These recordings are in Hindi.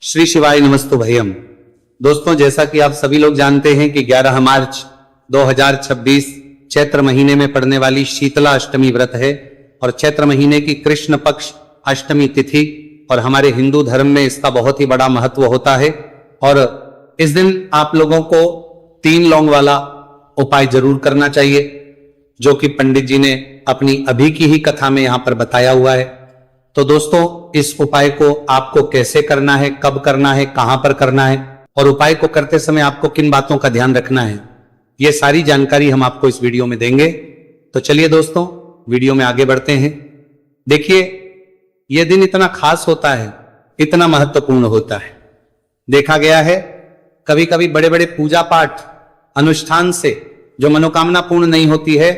श्री शिवाय नमस्तु भयम। दोस्तों, जैसा कि आप सभी लोग जानते हैं कि 11 मार्च 2026 चैत्र महीने में पड़ने वाली शीतला अष्टमी व्रत है और चैत्र महीने की कृष्ण पक्ष अष्टमी तिथि और हमारे हिंदू धर्म में इसका बहुत ही बड़ा महत्व होता है। और इस दिन आप लोगों को 3 लौंग वाला उपाय जरूर करना चाहिए, जो कि पंडित जी ने अपनी अभी की ही कथा में यहां पर बताया हुआ है। तो दोस्तों, इस उपाय को आपको कैसे करना है, कब करना है, कहां पर करना है और उपाय को करते समय आपको किन बातों का ध्यान रखना है, यह सारी जानकारी हम आपको इस वीडियो में देंगे। तो चलिए दोस्तों, वीडियो में आगे बढ़ते हैं। देखिए, यह दिन इतना खास होता है, इतना महत्वपूर्ण होता है। देखा गया है कभी कभी बड़े बड़े पूजा पाठ अनुष्ठान से जो मनोकामना पूर्ण नहीं होती है,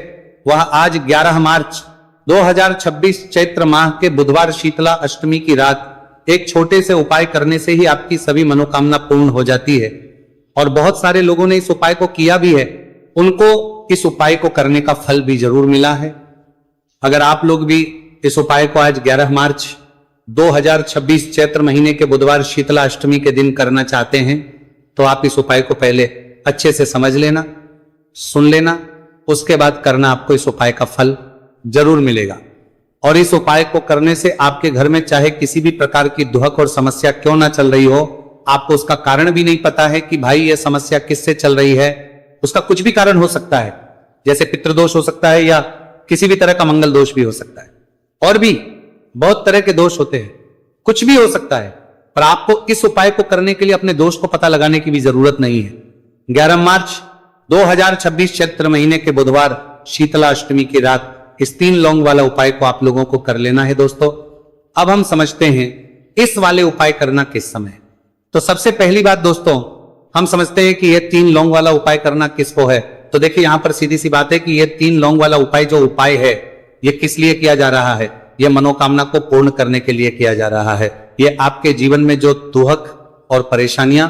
वह आज 11 मार्च 2026 चैत्र माह के बुधवार शीतला अष्टमी की रात एक छोटे से उपाय करने से ही आपकी सभी मनोकामना पूर्ण हो जाती है। और बहुत सारे लोगों ने इस उपाय को किया भी है, उनको इस उपाय को करने का फल भी जरूर मिला है। अगर आप लोग भी इस उपाय को आज 11 मार्च 2026 चैत्र महीने के बुधवार शीतला अष्टमी के दिन करना चाहते हैं, तो आप इस उपाय को पहले अच्छे से समझ लेना, सुन लेना, उसके बाद करना, आपको इस उपाय का फल जरूर मिलेगा। और इस उपाय को करने से आपके घर में चाहे किसी भी प्रकार की दुहक और समस्या क्यों ना चल रही हो, आपको उसका कारण भी नहीं पता है कि भाई ये समस्या किससे चल रही है, उसका कुछ भी कारण हो सकता है, जैसे पितृदोष हो सकता है या किसी भी तरह का मंगल दोष भी हो सकता है, और भी बहुत तरह के दोष होते हैं, कुछ भी हो सकता है। पर आपको इस उपाय को करने के लिए अपने दोष को पता लगाने की भी जरूरत नहीं है। 11 मार्च 2026 चैत्र महीने के बुधवार शीतला अष्टमी की रात इस 3 लौंग वाला उपाय को आप लोगों को कर लेना है। दोस्तों, अब हम समझते हैं इस वाले उपाय करना किस समय। तो सबसे पहली बात दोस्तों, हम समझते हैं कि यह 3 लौंग वाला उपाय करना किसको है। तो देखिए, यहां पर सीधी सी बात है कि यह 3 लौंग वाला उपाय जो उपाय है, यह किस लिए किया जा रहा है? यह मनोकामना को पूर्ण करने के लिए किया जा रहा है। यह आपके जीवन में जो दुहक और परेशानियां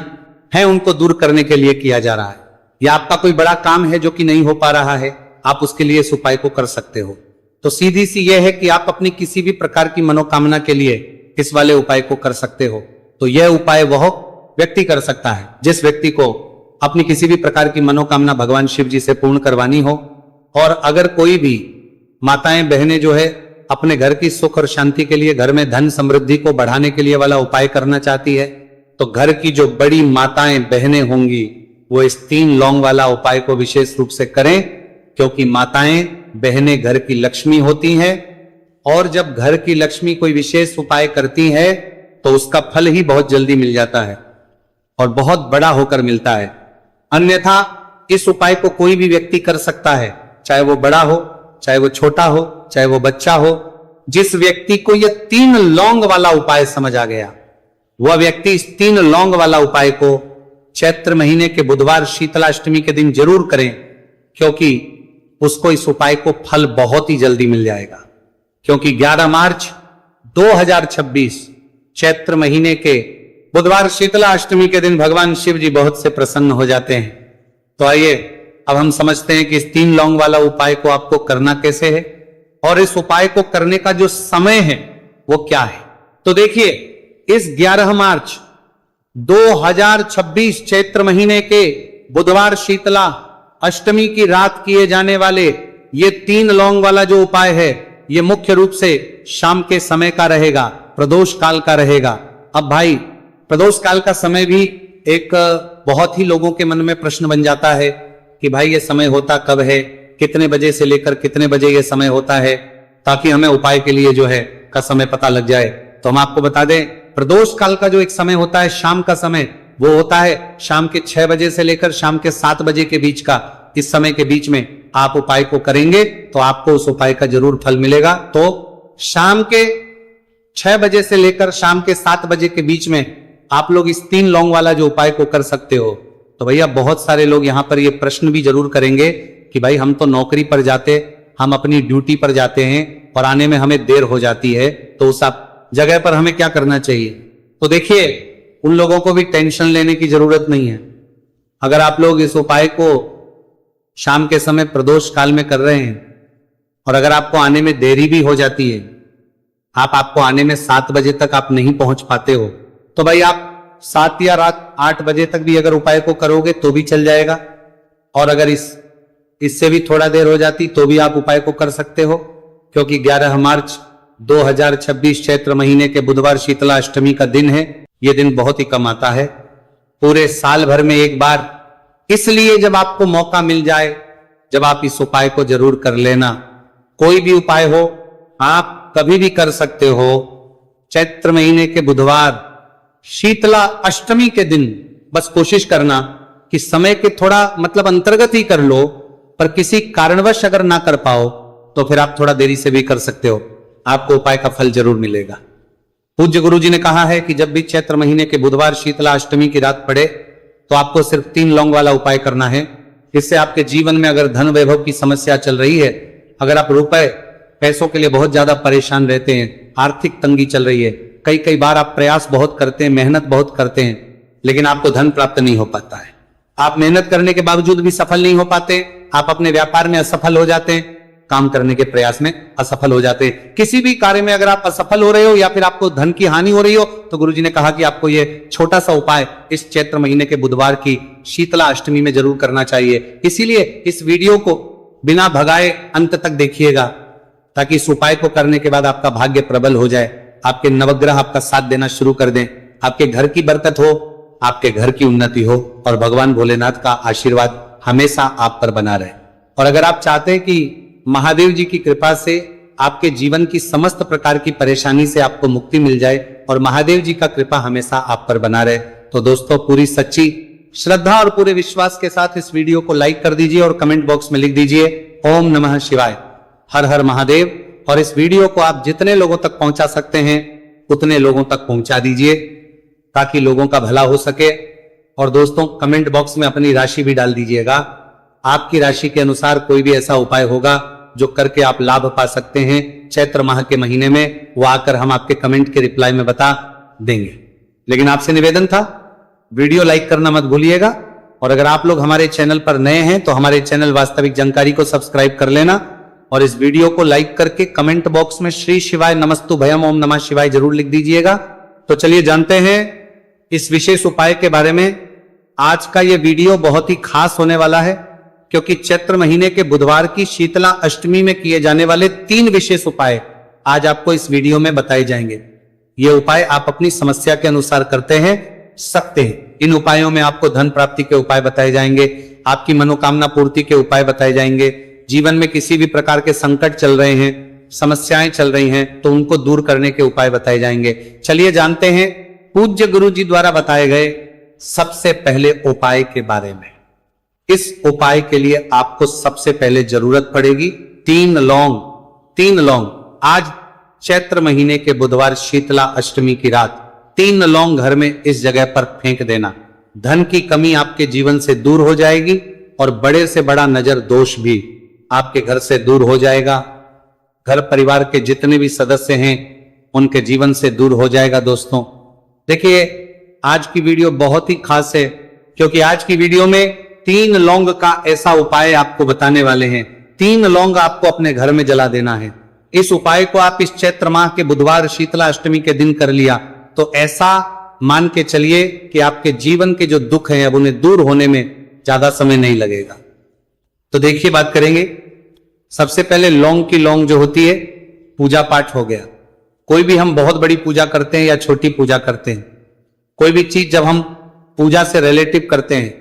हैं, उनको दूर करने के लिए किया जा रहा है। यह आपका कोई बड़ा काम है जो कि नहीं हो पा रहा है, आप उसके लिए इस उपाय को कर सकते हो। तो सीधी सी यह है कि आप अपनी किसी भी प्रकार की मनोकामना के लिए इस वाले उपाय को कर सकते हो। तो यह उपाय वह व्यक्ति कर सकता है जिस व्यक्ति को अपनी किसी भी प्रकार की मनोकामना भगवान शिव जी से पूर्ण करवानी हो। और अगर कोई भी माताएं बहनें जो है अपने घर की सुख और शांति के लिए, घर में धन समृद्धि को बढ़ाने के लिए वाला उपाय करना चाहती है, तो घर की जो बड़ी माताएं बहनें होंगी वो इस 3 लौंग वाला उपाय को विशेष रूप से करें, क्योंकि माताएं बहनें घर की लक्ष्मी होती हैं। और जब घर की लक्ष्मी कोई विशेष उपाय करती है तो उसका फल ही बहुत जल्दी मिल जाता है और बहुत बड़ा होकर मिलता है। अन्यथा इस उपाय को कोई भी व्यक्ति कर सकता है, चाहे वो बड़ा हो, चाहे वो छोटा हो, चाहे वो बच्चा हो। जिस व्यक्ति को यह 3 लौंग वाला उपाय समझ आ गया, वह व्यक्ति इस 3 लौंग वाला उपाय को चैत्र महीने के बुधवार शीतलाष्टमी के दिन जरूर करें, क्योंकि उसको इस उपाय को फल बहुत ही जल्दी मिल जाएगा। क्योंकि 11 मार्च 2026 चैत्र महीने के बुधवार शीतला अष्टमी के दिन भगवान शिव जी बहुत से प्रसन्न हो जाते हैं। तो आइए अब हम समझते हैं कि इस 3 लौंग वाला उपाय को आपको करना कैसे है और इस उपाय को करने का जो समय है वो क्या है। तो देखिए, इस 11 मार्च 2026 चैत्र महीने के बुधवार शीतला अष्टमी की रात किए जाने वाले ये 3 लौंग वाला जो उपाय है, ये मुख्य रूप से शाम के समय का रहेगा, प्रदोष काल का रहेगा। अब भाई, प्रदोष काल का समय भी एक बहुत ही लोगों के मन में प्रश्न बन जाता है कि भाई ये समय होता कब है, कितने बजे से लेकर कितने बजे ये समय होता है, ताकि हमें उपाय के लिए जो है का समय पता लग जाए। तो हम आपको बता दें, प्रदोष काल का जो एक समय होता है, शाम का समय, वो होता है शाम के 6 बजे से लेकर शाम के 7 बजे के बीच का। इस समय के बीच में आप उपाय को करेंगे तो आपको उस उपाय का जरूर फल मिलेगा। तो शाम के 6 बजे से लेकर शाम के 7 बजे के बीच में आप लोग इस 3 लौंग वाला जो उपाय को कर सकते हो। तो भैया, बहुत सारे लोग यहां पर ये प्रश्न भी जरूर करेंगे कि भाई हम तो नौकरी पर जाते, हम अपनी ड्यूटी पर जाते हैं और आने में हमें देर हो जाती है, तो उस जगह पर हमें क्या करना चाहिए। तो देखिए, उन लोगों को भी टेंशन लेने की जरूरत नहीं है। अगर आप लोग इस उपाय को शाम के समय प्रदोष काल में कर रहे हैं और अगर आपको आने में देरी भी हो जाती है, आपको आने में 7 बजे तक आप नहीं पहुंच पाते हो, तो भाई आप 7 या रात 8 बजे तक भी अगर उपाय को करोगे तो भी चल जाएगा, और अगर इससे भी थोड़ा देर हो जाती तो भी आप उपाय को कर सकते हो, क्योंकि 11 मार्च 2026 चैत्र महीने के बुधवार शीतला अष्टमी का दिन है। यह दिन बहुत ही कम आता है, पूरे साल भर में एक बार। इसलिए जब आपको मौका मिल जाए, जब आप इस उपाय को जरूर कर लेना। कोई भी उपाय हो, आप कभी भी कर सकते हो। चैत्र महीने के बुधवार शीतला अष्टमी के दिन बस कोशिश करना कि समय के थोड़ा अंतर्गत ही कर लो, पर किसी कारणवश अगर ना कर पाओ तो फिर आप थोड़ा देरी से भी कर सकते हो, आपको उपाय का फल जरूर मिलेगा। पूज्य गुरु जी ने कहा है कि जब भी चैत्र महीने के बुधवार शीतला अष्टमी की रात पड़े तो आपको सिर्फ 3 लौंग वाला उपाय करना है। इससे आपके जीवन में अगर धन वैभव की समस्या चल रही है, अगर आप रुपए पैसों के लिए बहुत ज्यादा परेशान रहते हैं, आर्थिक तंगी चल रही है, कई बार आप प्रयास बहुत करते हैं, मेहनत बहुत करते हैं, लेकिन आपको धन प्राप्त नहीं हो पाता है, आप मेहनत करने के बावजूद भी सफल नहीं हो पाते, आप अपने व्यापार में असफल हो जाते हैं, काम करने के प्रयास में असफल हो जाते हैं, किसी भी कार्य में अगर आप असफल हो रहे हो या फिर आपको धन की हानि हो रही हो, तो गुरुजी ने कहा कि आपको यह छोटा सा उपाय इस चैत्र महीने के बुधवार की शीतला अष्टमी में जरूर करना चाहिए। इसीलिए इस वीडियो को बिना भगाए अंत तक देखिएगा, ताकि इस उपाय को करने के बाद आपका भाग्य प्रबल हो जाए, आपके नवग्रह आपका साथ देना शुरू कर दें, आपके घर की बरकत हो, आपके घर की उन्नति हो, और भगवान भोलेनाथ का आशीर्वाद हमेशा आप पर बना रहे। और अगर आप चाहते हैं कि महादेव जी की कृपा से आपके जीवन की समस्त प्रकार की परेशानी से आपको मुक्ति मिल जाए और महादेव जी का कृपा हमेशा आप पर बना रहे, तो दोस्तों पूरी सच्ची श्रद्धा और पूरे विश्वास के साथ इस वीडियो को लाइक कर दीजिए और कमेंट बॉक्स में लिख दीजिए ओम नमः शिवाय, हर हर महादेव। और इस वीडियो को आप जितने लोगों तक पहुंचा सकते हैं उतने लोगों तक पहुंचा दीजिए, ताकि लोगों का भला हो सके। और दोस्तों कमेंट बॉक्स में अपनी राशि भी डाल दीजिएगा, आपकी राशि के अनुसार कोई भी ऐसा उपाय होगा जो करके आप लाभ पा सकते हैं चैत्र माह के महीने में, वो आकर हम आपके कमेंट के रिप्लाई में बता देंगे। लेकिन आपसे निवेदन था, वीडियो लाइक करना मत भूलिएगा, और अगर आप लोग हमारे चैनल पर नए हैं तो हमारे चैनल वास्तविक जानकारी को सब्सक्राइब कर लेना, और इस वीडियो को लाइक करके कमेंट बॉक्स में श्री शिवाय नमस्तु भयम ओम नमः शिवाय जरूर लिख दीजिएगा। तो चलिए जानते हैं इस विशेष उपाय के बारे में। आज का यह वीडियो बहुत ही खास होने वाला है, क्योंकि चैत्र महीने के बुधवार की शीतला अष्टमी में किए जाने वाले 3 विशेष उपाय आज आपको इस वीडियो में बताए जाएंगे। ये उपाय आप अपनी समस्या के अनुसार करते हैं सकते हैं। इन उपायों में आपको धन प्राप्ति के उपाय बताए जाएंगे, आपकी मनोकामना पूर्ति के उपाय बताए जाएंगे, जीवन में किसी भी प्रकार के संकट चल रहे हैं, समस्याएं चल रही हैं, तो उनको दूर करने के उपाय बताए जाएंगे। चलिए जानते हैं पूज्य गुरु जी द्वारा बताए गए सबसे पहले उपाय के बारे में। इस उपाय के लिए आपको सबसे पहले जरूरत पड़ेगी 3 लौंग। 3 लौंग आज चैत्र महीने के बुधवार शीतला अष्टमी की रात 3 लौंग घर में इस जगह पर फेंक देना। धन की कमी आपके जीवन से दूर हो जाएगी और बड़े से बड़ा नजर दोष भी आपके घर से दूर हो जाएगा। घर परिवार के जितने भी सदस्य हैं उनके जीवन से दूर हो जाएगा। दोस्तों देखिए आज की वीडियो बहुत ही खास है, क्योंकि आज की वीडियो में 3 लौंग का ऐसा उपाय आपको बताने वाले हैं। 3 लौंग आपको अपने घर में जला देना है। इस उपाय को आप इस चैत्र माह के बुधवार शीतला अष्टमी के दिन कर लिया तो ऐसा मान के चलिए कि आपके जीवन के जो दुख हैं अब उन्हें दूर होने में ज्यादा समय नहीं लगेगा। तो देखिए बात करेंगे। सबसे पहले लौंग की लौंग जो होती है, पूजा पाठ हो गया। कोई भी हम बहुत बड़ी पूजा करते हैं या छोटी पूजा करते हैं, कोई भी चीज जब हम पूजा से रिलेटिव करते हैं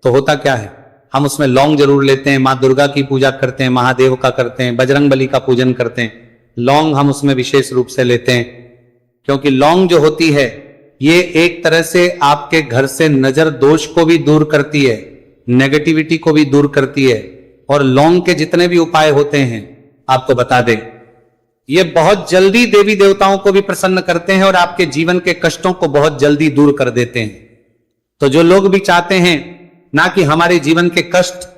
तो होता क्या है, हम उसमें लौंग जरूर लेते हैं। माँ दुर्गा की पूजा करते हैं, महादेव का करते हैं, बजरंग बली का पूजन करते हैं, लौंग हम उसमें विशेष रूप से लेते हैं, क्योंकि लौंग जो होती है ये एक तरह से आपके घर से नजर दोष को भी दूर करती है, नेगेटिविटी को भी दूर करती है। और लौंग के जितने भी उपाय होते हैं आपको बता दें, ये बहुत जल्दी देवी देवताओं को भी प्रसन्न करते हैं और आपके जीवन के कष्टों को बहुत जल्दी दूर कर देते हैं। तो जो लोग भी चाहते हैं ना कि हमारे जीवन के कष्ट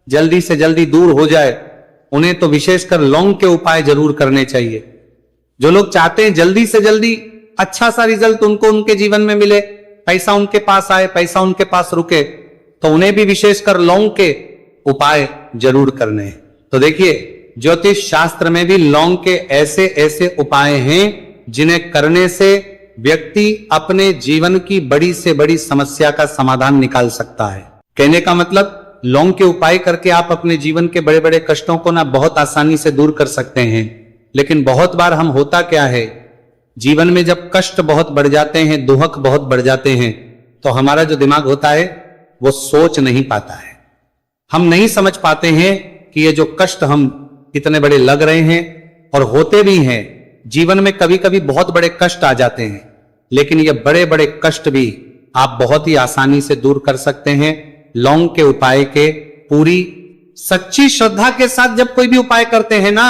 जल्दी से जल्दी दूर हो जाए, उन्हें तो विशेषकर लौंग के उपाय जरूर करने चाहिए। जो लोग चाहते हैं जल्दी से जल्दी अच्छा सा रिजल्ट उनको उनके जीवन में मिले, पैसा उनके पास आए, पैसा उनके पास रुके, तो उन्हें भी विशेषकर लौंग के उपाय जरूर करने हैं। तो देखिए ज्योतिष शास्त्र में भी लौंग के ऐसे ऐसे उपाय हैं जिन्हें करने से व्यक्ति अपने जीवन की बड़ी से बड़ी समस्या का समाधान निकाल सकता है। कहने का मतलब लौंग के उपाय करके आप अपने जीवन के बड़े बड़े कष्टों को ना बहुत आसानी से दूर कर सकते हैं। लेकिन बहुत बार हम होता क्या है, जीवन में जब कष्ट बहुत बढ़ जाते हैं, दुहक बहुत बढ़ जाते हैं, तो हमारा जो दिमाग होता है वो सोच नहीं पाता है। हम नहीं समझ पाते हैं कि ये जो कष्ट हम इतने बड़े लग रहे हैं और होते भी हैं, जीवन में कभी कभी बहुत बड़े कष्ट आ जाते हैं, लेकिन ये बड़े बड़े कष्ट भी आप बहुत ही आसानी से दूर कर सकते हैं लौंग के उपाय के। पूरी सच्ची श्रद्धा के साथ जब कोई भी उपाय करते हैं ना,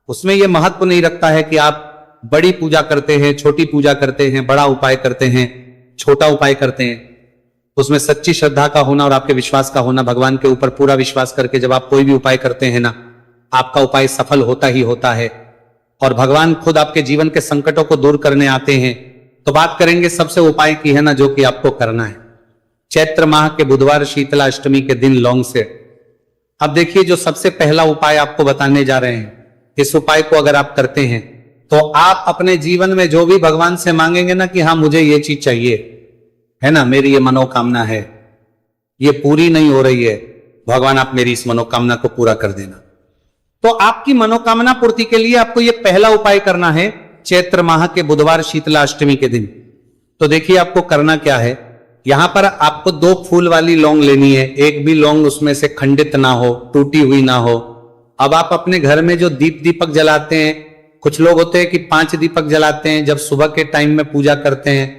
उसमें यह महत्व नहीं रखता है कि आप बड़ी पूजा करते हैं, छोटी पूजा करते हैं, बड़ा उपाय करते हैं, छोटा उपाय करते हैं। उसमें सच्ची श्रद्धा का होना और आपके विश्वास का होना, भगवान के ऊपर पूरा विश्वास करके जब आप कोई भी उपाय करते हैं ना, आपका उपाय सफल होता ही होता है और भगवान खुद आपके जीवन के संकटों को दूर करने आते हैं। तो बात करेंगे सबसे उपाय की है ना, जो कि आपको करना है चैत्र माह के बुधवार शीतला अष्टमी के दिन लौंग से। अब देखिए, जो सबसे पहला उपाय आपको बताने जा रहे हैं, इस उपाय को अगर आप करते हैं तो आप अपने जीवन में जो भी भगवान से मांगेंगे ना कि हाँ मुझे ये चीज चाहिए, है ना, मेरी ये मनोकामना है, ये पूरी नहीं हो रही है, भगवान आप मेरी इस मनोकामना को पूरा कर देना। तो आपकी मनोकामना पूर्ति के लिए आपको ये पहला उपाय करना है चैत्र माह के बुधवार शीतला अष्टमी के दिन। तो देखिए आपको करना क्या है, यहां पर आपको 2 फूल वाली लौंग लेनी है, एक भी लौंग उसमें से खंडित ना हो, टूटी हुई ना हो। अब आप अपने घर में जो दीपक जलाते हैं, कुछ लोग होते हैं कि 5 दीपक जलाते हैं जब सुबह के टाइम में पूजा करते हैं,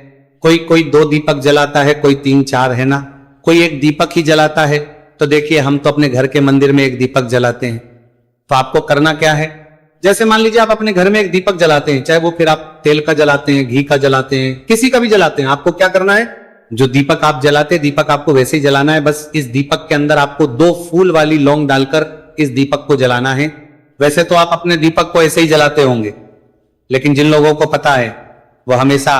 कोई 2 दीपक जलाता है, कोई 3-4, है ना, कोई 1 दीपक ही जलाता है। तो देखिए हम तो अपने घर के मंदिर में 1 दीपक जलाते हैं। तो आपको करना क्या है, जैसे मान लीजिए आप अपने घर में 1 दीपक जलाते हैं, चाहे वो फिर आप तेल का जलाते हैं, घी का जलाते हैं, किसी का भी जलाते हैं, आपको क्या करना है, जो दीपक आप जलाते हैं दीपक आपको वैसे ही जलाना है। बस इस दीपक के अंदर आपको 2 फूल वाली लौंग डालकर इस दीपक को जलाना है। वैसे तो आप अपने दीपक को ऐसे ही जलाते होंगे, लेकिन जिन लोगों को पता है वो हमेशा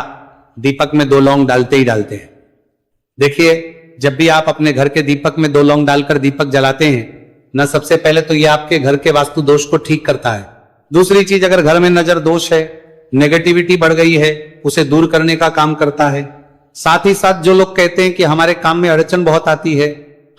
दीपक में 2 लौंग डालते ही डालते हैं। देखिए जब भी आप अपने घर के दीपक में 2 लौंग डालकर दीपक जलाते हैं ना, सबसे पहले तो ये आपके घर के वास्तु दोष को ठीक करता है। दूसरी चीज, अगर घर में नजर दोष है, नेगेटिविटी बढ़ गई है, उसे दूर करने का काम करता है। साथ ही साथ जो लोग कहते हैं कि हमारे काम में अड़चन बहुत आती है,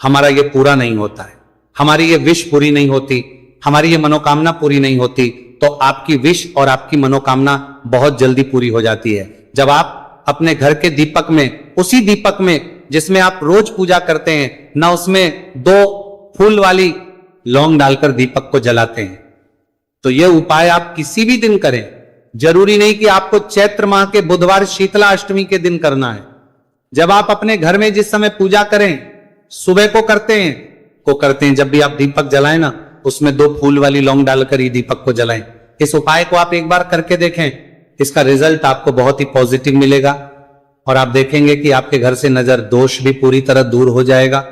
हमारा ये पूरा नहीं होता है, हमारी ये विश पूरी नहीं होती, हमारी ये मनोकामना पूरी नहीं होती, तो आपकी विश और आपकी मनोकामना बहुत जल्दी पूरी हो जाती है जब आप अपने घर के दीपक में, उसी दीपक में जिसमें आप रोज पूजा करते हैं ना, उसमें 2 फूल वाली लौंग डालकर दीपक को जलाते हैं। तो यह उपाय आप किसी भी दिन करें, जरूरी नहीं कि आपको चैत्र माह के बुधवार शीतला अष्टमी के दिन करना है। जब आप अपने घर में जिस समय पूजा करें, सुबह को करते हैं, जब भी आप दीपक जलाएं ना, उसमें 2 फूल वाली लौंग डालकर ही दीपक को जलाएं। इस उपाय को आप एक बार करके देखें, इसका रिजल्ट आपको बहुत ही पॉजिटिव मिलेगा और आप देखेंगे कि आपके घर से नजर दोष भी पूरी तरह दूर हो जाएगा,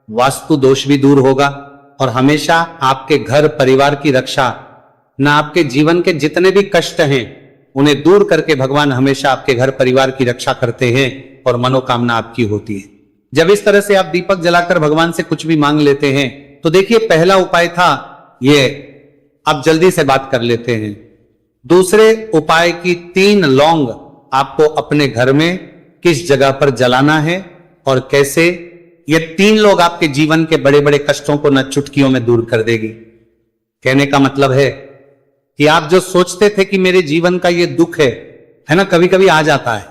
वास्तु दोष भी दूर होगा और हमेशा आपके घर परिवार की रक्षा, ना आपके जीवन के जितने भी कष्ट हैं उन्हें दूर करके भगवान हमेशा आपके घर परिवार की रक्षा करते हैं और मनोकामना आपकी होती है। जब इस तरह से आप दीपक जलाकर भगवान से कुछ भी मांग लेते हैं, तो देखिए पहला उपाय था ये, आप जल्दी से बात कर लेते हैं। दूसरे उपाय की 3 लौंग आपको अपने घर में किस जगह पर जलाना है और कैसे, ये 3 लोग आपके जीवन के बड़े बड़े कष्टों को न चुटकियों में दूर कर देगी। कहने का मतलब है कि आप जो सोचते थे कि मेरे जीवन का ये दुख है ना, कभी कभी आ जाता है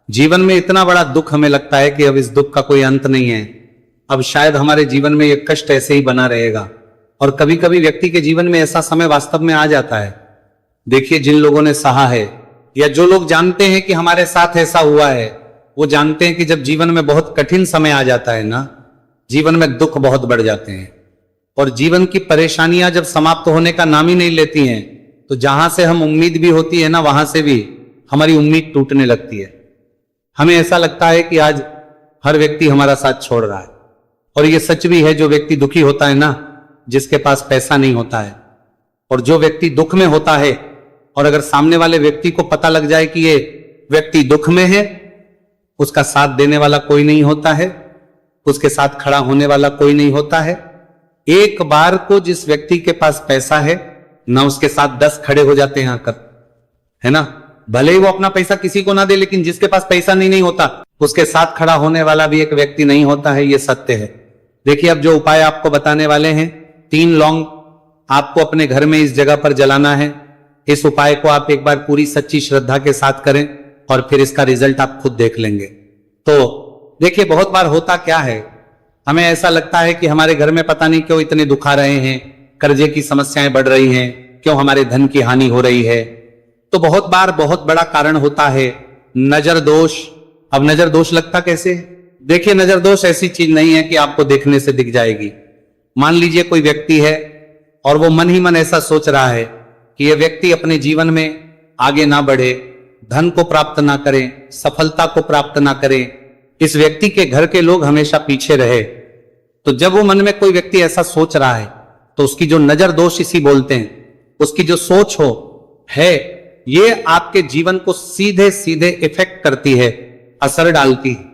जीवन में इतना बड़ा दुख, हमें लगता है कि अब इस दुख का कोई अंत नहीं है, अब शायद हमारे जीवन में ये कष्ट ऐसे ही बना रहेगा। और कभी कभी व्यक्ति के जीवन में ऐसा समय वास्तव में आ जाता है। देखिए जिन लोगों ने सहा है या जो लोग जानते हैं कि हमारे साथ ऐसा हुआ है, वो जानते हैं कि जब जीवन में बहुत कठिन समय आ जाता है ना, जीवन में दुख बहुत बढ़ जाते हैं और जीवन की परेशानियां जब समाप्त होने का नाम ही नहीं लेती हैं, तो जहां से हम उम्मीद भी होती है ना, वहां से भी हमारी उम्मीद टूटने लगती है। हमें ऐसा लगता है कि आज हर व्यक्ति हमारा साथ छोड़ रहा है। और ये सच भी है, जो व्यक्ति दुखी होता है ना, जिसके पास पैसा नहीं होता है, और जो व्यक्ति दुख में होता है और अगर सामने वाले व्यक्ति को पता लग जाए कि ये व्यक्ति दुख में है, उसका साथ देने वाला कोई नहीं होता है, उसके साथ खड़ा होने वाला कोई नहीं होता है। एक बार को जिस व्यक्ति के पास पैसा है ना, उसके साथ 10 खड़े हो जाते हैं आकर, है ना, भले ही वो अपना पैसा किसी को ना दे, लेकिन जिसके पास पैसा नहीं होता उसके साथ खड़ा होने वाला भी एक व्यक्ति नहीं होता है, ये सत्य है। देखिए, अब जो उपाय आपको बताने वाले हैं, 3 लौंग आपको अपने घर में इस जगह पर जलाना है। इस उपाय को आप एक बार पूरी सच्ची श्रद्धा के साथ करें और फिर इसका रिजल्ट आप खुद देख लेंगे। तो देखिए, बहुत बार होता क्या है, हमें ऐसा लगता है कि हमारे घर में पता नहीं क्यों इतने दुख आ रहे हैं, कर्जे की समस्याएं बढ़ रही हैं, क्यों हमारे धन की हानि हो रही है। तो बहुत बार बहुत बड़ा कारण होता है नजर दोष। अब नजर दोष लगता कैसे? देखिए, नजर दोष ऐसी चीज नहीं है कि आपको देखने से दिख जाएगी। मान लीजिए कोई व्यक्ति है और वो मन ही मन ऐसा सोच रहा है कि यह व्यक्ति अपने जीवन में आगे ना बढ़े, धन को प्राप्त ना करे, सफलता को प्राप्त ना करे, इस व्यक्ति के घर के लोग हमेशा पीछे रहे। तो जब वो मन में कोई व्यक्ति ऐसा सोच रहा है तो उसकी जो नजर दोष इसी बोलते हैं, उसकी जो सोच हो है, ये आपके जीवन को सीधे सीधे इफेक्ट करती है, असर डालती है।